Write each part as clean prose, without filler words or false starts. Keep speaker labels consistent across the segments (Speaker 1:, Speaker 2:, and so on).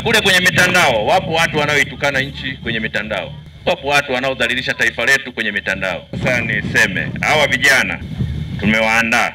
Speaker 1: kule kwenye mitandao wapo watu wanaoitukana nchi kwenye mitandao. Wapo watu wanaodhalilisha taifa letu kwenye mitandao. Sasa niseme, hawa vijana tumewaandaa.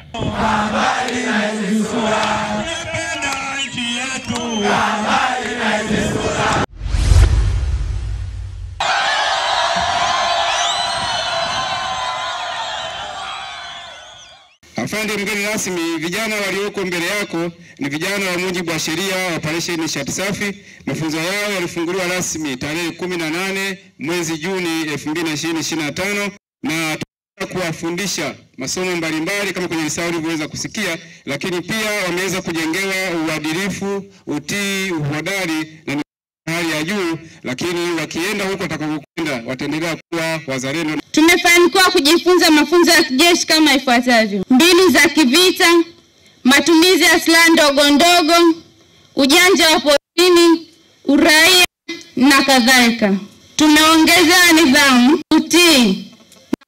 Speaker 2: Afande mgeni rasmi, vijana walioko mbele yako ni vijana wa mujibu wa sheria wa Operation Nishati Safi. Mafunzo yao yalifunguliwa rasmi tarehe 18 mwezi Juni 2025 na kuwafundisha masomo mbalimbali kama kwenye risala ulivyoweza kusikia, lakini pia wameweza kujengewa uadilifu, utii, uhodari na hali ya juu, lakini wakienda huko watakapokwenda wataendelea kuwa wazalendo.
Speaker 3: Tumefanikiwa kujifunza mafunzo ya kijeshi kama ifuatavyo: mbinu za kivita, matumizi ya silaha ndogo ndogo, ujanja wa porini, uraia na kadhalika. Tumeongeza nidhamu, utii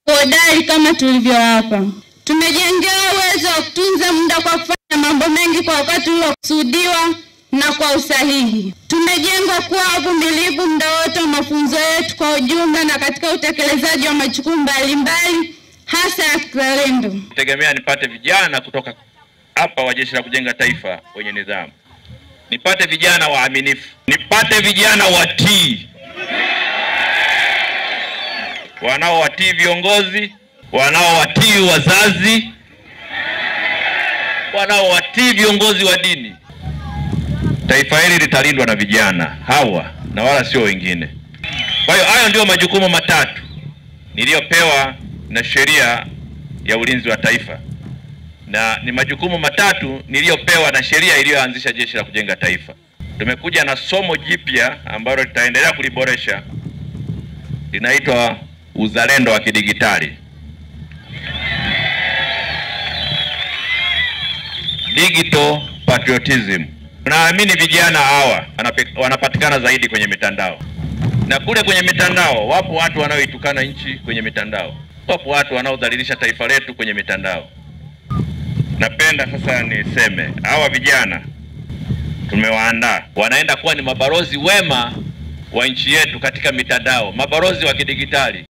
Speaker 3: na uhodari kama tulivyo hapa. Tumejengewa uwezo wa kutunza muda kwa kufanya mambo mengi kwa wakati uliokusudiwa na kwa usahihi. Tumejengwa kuwa wavumilivu muda wote wa mafunzo yetu kwa ujumla na katika utekelezaji wa majukumu mbalimbali hasa ya kizalendo.
Speaker 1: Tegemea nipate vijana kutoka hapa wa Jeshi la Kujenga Taifa wenye nidhamu. Nipate vijana waaminifu. Nipate vijana watii. Wanaowatii viongozi, wanaowatii wazazi, wanaowatii viongozi wa dini. Taifa hili litalindwa na vijana hawa na wala sio wengine. Kwa hiyo hayo ndio majukumu matatu niliyopewa na sheria ya ulinzi wa taifa, na ni majukumu matatu niliyopewa na sheria iliyoanzisha Jeshi la Kujenga Taifa. Tumekuja na somo jipya ambalo litaendelea kuliboresha, linaitwa uzalendo wa kidigitali, digital patriotism. Naamini vijana hawa wanapatikana zaidi kwenye mitandao, na kule kwenye mitandao wapo watu wanaoitukana nchi kwenye mitandao. Wapo watu wanaodhalilisha taifa letu kwenye mitandao. Napenda sasa niseme, hawa vijana tumewaandaa, wanaenda kuwa ni mabalozi wema wa nchi yetu katika mitandao, mabalozi wa kidigitali.